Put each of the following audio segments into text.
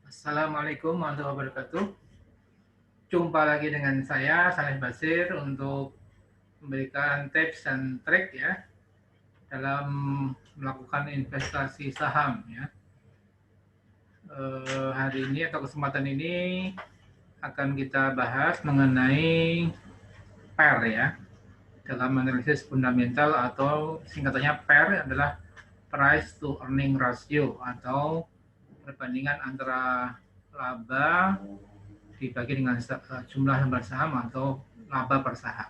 Assalamualaikum warahmatullahi wabarakatuh. Jumpa lagi dengan saya, Saleh Basir, untuk memberikan tips dan trik ya dalam melakukan investasi saham ya. Hari ini atau kesempatan ini akan kita bahas mengenai PER ya. Dalam analisis fundamental atau singkatannya PER adalah Price to Earning Ratio atau perbandingan antara laba dibagi dengan jumlah lembar saham atau laba per saham.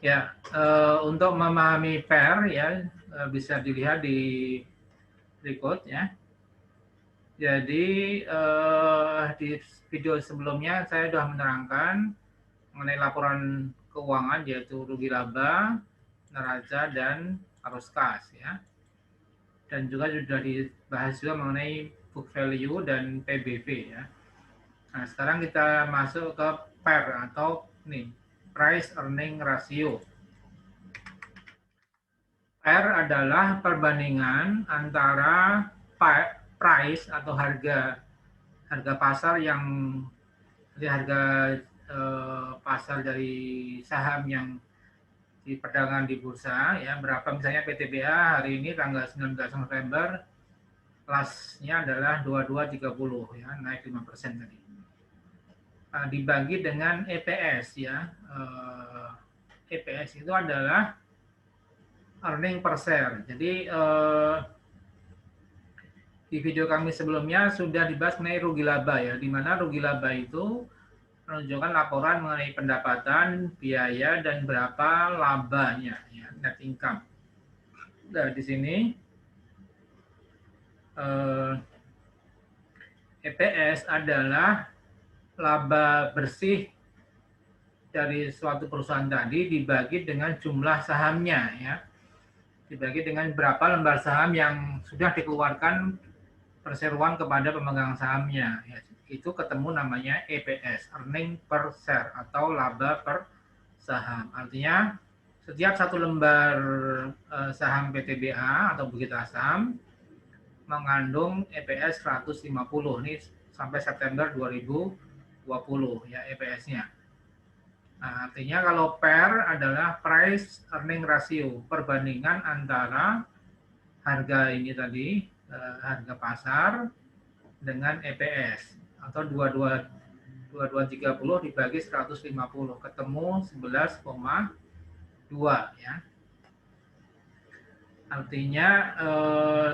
Ya, untuk memahami PER ya bisa dilihat di berikut ya. Jadi di video sebelumnya saya sudah menerangkan mengenai laporan keuangan yaitu rugi laba, neraca dan arus kas ya. Dan juga sudah dibahas juga mengenai book value dan PBV ya. Nah, sekarang kita masuk ke PER atau nih, Price Earning Ratio. PER adalah perbandingan antara price atau harga pasar yang harga pasar dari saham yang diperdagangkan di bursa ya, berapa misalnya PTBA hari ini tanggal 19 November kelasnya adalah 2230 ya, naik 5% tadi. Dibagi dengan EPS ya. EPS itu adalah earning per share. Jadi di video kami sebelumnya sudah dibahas mengenai rugi laba ya, di mana rugi laba itu menunjukkan laporan mengenai pendapatan, biaya dan berapa labanya ya, net income. Nah, di sini EPS adalah laba bersih dari suatu perusahaan tadi dibagi dengan jumlah sahamnya ya. Dibagi dengan berapa lembar saham yang sudah dikeluarkan perseroan kepada pemegang sahamnya. Ya, itu ketemu namanya EPS, earning per share atau laba per saham. Artinya setiap satu lembar saham PTBA atau Bukit Asam mengandung EPS 150 nih sampai September 2020 ya EPS-nya. Nah, artinya kalau PER adalah price earning ratio, perbandingan antara harga ini tadi, harga pasar dengan EPS atau 2230 dibagi 150 ketemu 11,2 ya. Artinya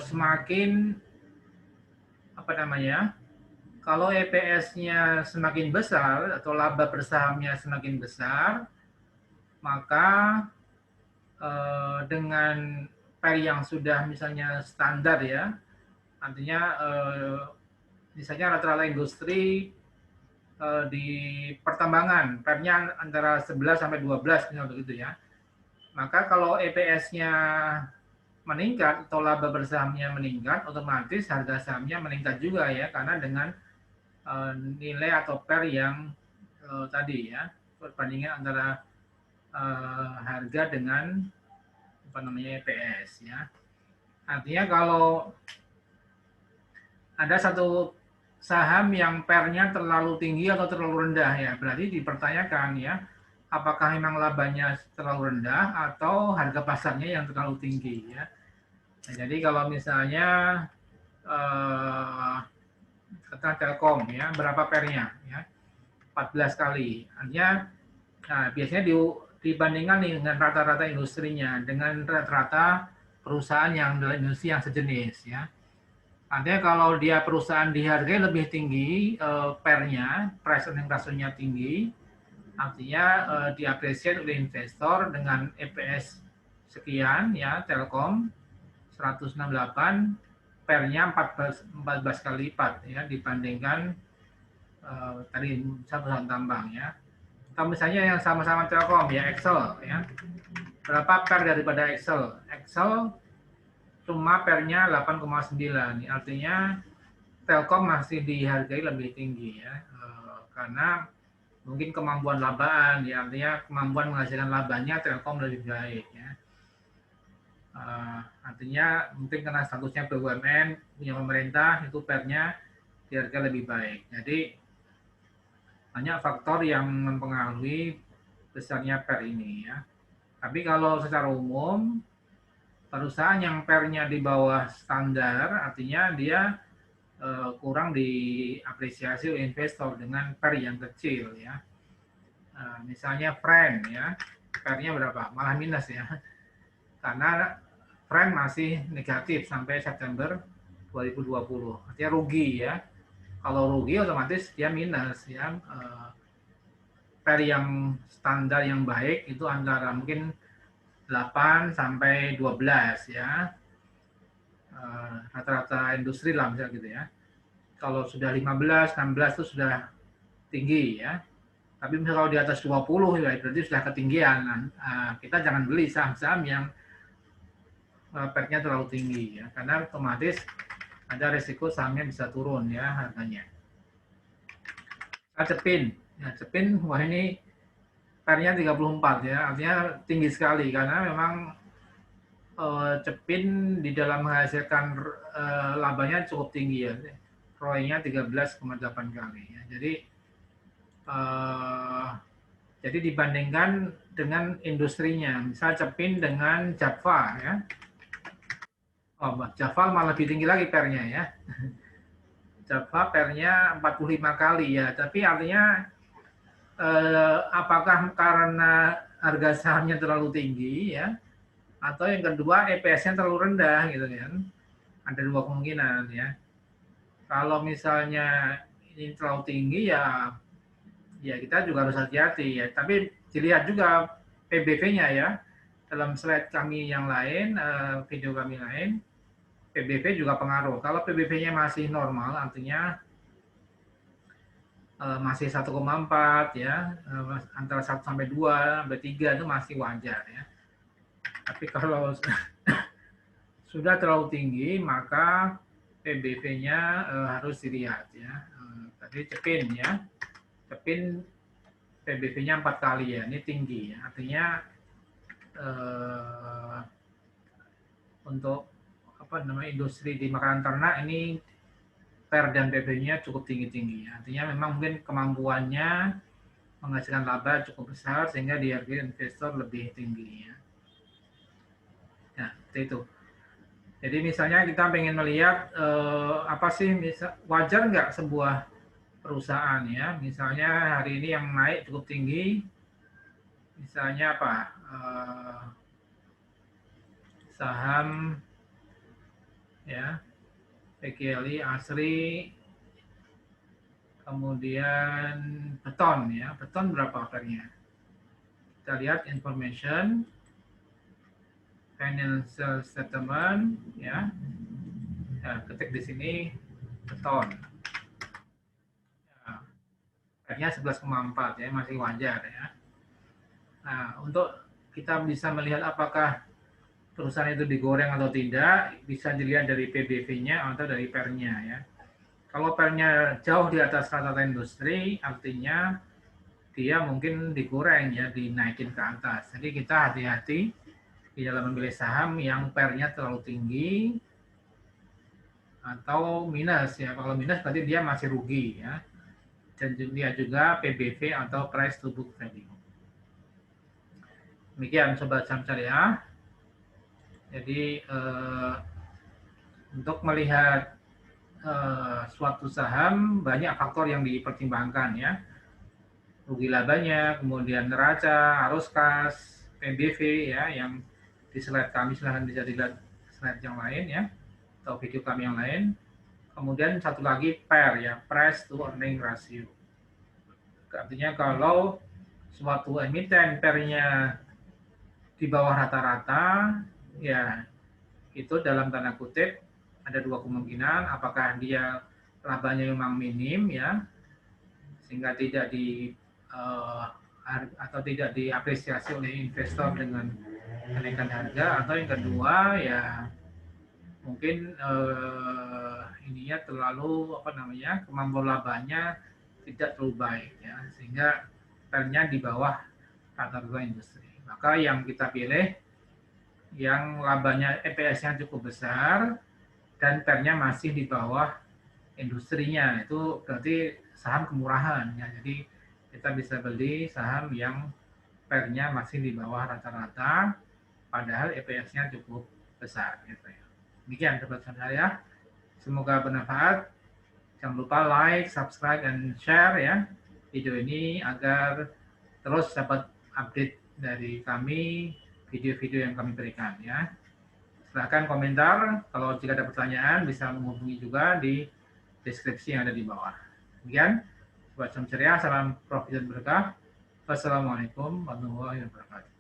semakin apa namanya? Kalau EPS-nya semakin besar atau laba per sahamnya semakin besar, maka dengan PER yang sudah misalnya standar ya, artinya misalnya rata-rata industri di pertambangan PER-nya antara 11 sampai 12 misalnya begitu ya. Maka kalau EPS-nya meningkat atau laba bersahamnya meningkat, otomatis harga sahamnya meningkat juga ya, karena dengan nilai atau PER yang tadi ya, perbandingan antara harga dengan apa namanya EPS ya. Artinya kalau ada satu saham yang PER-nya terlalu tinggi atau terlalu rendah ya, berarti dipertanyakan ya, apakah memang labanya terlalu rendah atau harga pasarnya yang terlalu tinggi ya. Nah, jadi kalau misalnya kata Telkom ya, berapa PER-nya ya? 14 kali. Artinya nah, biasanya dibandingkan dengan rata-rata industrinya dengan rata-rata perusahaan yang dalam industri yang sejenis ya. Artinya kalau dia perusahaan dihargai lebih tinggi PER-nya, price earning ratio-nya tinggi, artinya diapresiasi oleh investor dengan EPS sekian ya, Telkom 168, PER-nya 14 kali lipat ya dibandingkan tadi perusahaan tambang ya. Kalau misalnya yang sama-sama Telkom ya, Excel ya. Berapa PER daripada Excel? Excel cuma PER-nya 8,9. Artinya Telkom masih dihargai lebih tinggi ya. Karena mungkin kemampuan labaan ya, artinya kemampuan menghasilkan labanya Telkom lebih baik ya. Artinya mungkin karena statusnya BUMN punya pemerintah itu pernya di harga lebih baik. Jadi banyak faktor yang mempengaruhi besarnya per ini ya. Tapi kalau secara umum perusahaan yang pernya di bawah standar artinya dia kurang diapresiasi oleh investor dengan per yang kecil ya. Misalnya Friend ya, pernya berapa? Malah minus ya. Karena Friend masih negatif sampai September 2020. Artinya rugi ya. Kalau rugi otomatis dia minus ya. Per yang standar yang baik itu antara mungkin 8 sampai 12 ya. Rata-rata industri lah misalnya gitu ya. Kalau sudah 15, 16 itu sudah tinggi ya. Tapi misalnya kalau di atas 20 ya berarti sudah ketinggian. Kita jangan beli saham-saham yang pernya terlalu tinggi ya, karena otomatis ada risiko sahamnya bisa turun ya harganya. Cepin, ya Cepin, wah ini pernya 34 ya, artinya tinggi sekali karena memang Cepin di dalam menghasilkan labanya cukup tinggi ya, ROI-nya 13,8 kali ya. Jadi dibandingkan dengan industrinya, misal Cepin dengan Java ya. Oh, Java malah lebih tinggi lagi pernya ya. Java pernya 45 kali ya, tapi artinya apakah karena harga sahamnya terlalu tinggi ya, atau yang kedua EPS-nya terlalu rendah gitu kan. Ada dua kemungkinan ya. Kalau misalnya ini terlalu tinggi ya kita juga harus hati-hati ya. Tapi dilihat juga PBV-nya ya. Dalam slide kami yang lain, video kami lain, PBV juga pengaruh. Kalau PBV-nya masih normal, artinya masih 1,4 ya, antara 1 sampai 2 sampai 3 itu masih wajar ya. Tapi kalau sudah terlalu tinggi, maka PBV-nya harus dilihat ya. Tadi Cepin ya, Cepin PBV-nya 4 kali ya, ini tinggi ya. Artinya untuk industri di makanan ternak ini per dan PB-nya cukup tinggi-tinggi. Artinya memang mungkin kemampuannya menghasilkan laba cukup besar sehingga dihargai investor lebih tinggi ya. Nah, seperti itu. Jadi misalnya kita pengen melihat apa sih wajar nggak sebuah perusahaan ya. Misalnya hari ini yang naik cukup tinggi. Misalnya apa? Saham ya, PGLI, Asri, kemudian Beton ya. Beton berapa pernya? Kita lihat information, financial statement ya. Nah, ketik di sini Beton. Ya, pernya 11,4 ya, masih wajar ya. Nah, untuk kita bisa melihat apakah perusahaan itu digoreng atau tidak, bisa dilihat dari PBV-nya atau dari pernya ya. Kalau pernya jauh di atas rata-rata industri, artinya dia mungkin digoreng ya, dinaikin ke atas. Jadi kita hati-hati di dalam memilih saham yang pernya terlalu tinggi atau minus ya. Kalau minus berarti dia masih rugi ya. Dan dia juga PBV atau price to book value. Demikian Sobat Saham Syariah. Jadi untuk melihat suatu saham banyak faktor yang dipertimbangkan ya. Rugi labanya, kemudian neraca, arus kas, PBV ya, yang di slide kami silahkan bisa dilihat slide yang lain ya, atau video kami yang lain. Kemudian satu lagi PER ya, price to earning ratio. Artinya kalau suatu emiten PER-nya di bawah rata-rata ya itu dalam tanda kutip ada dua kemungkinan, apakah dia labanya memang minim ya sehingga tidak atau tidak diapresiasi oleh investor dengan kenaikan harga, atau yang kedua ya mungkin ininya terlalu kemampuan labanya tidak terlalu baik ya sehingga pernya di bawah rata-rata industri. Maka yang kita pilih yang labanya EPS-nya cukup besar dan PER-nya masih di bawah industrinya, itu berarti saham kemurahan ya. Jadi kita bisa beli saham yang PER-nya masih di bawah rata-rata, padahal EPS-nya cukup besar gitu ya. Demikian sobat saya. Semoga bermanfaat. Jangan lupa like, subscribe, dan share ya video ini agar terus dapat update dari kami, video-video yang kami berikan ya. Silahkan komentar, kalau jika ada pertanyaan bisa menghubungi juga di deskripsi yang ada di bawah. Demikian, buat salam ceria, salam profit dan berkah. Wassalamualaikum warahmatullahi wabarakatuh.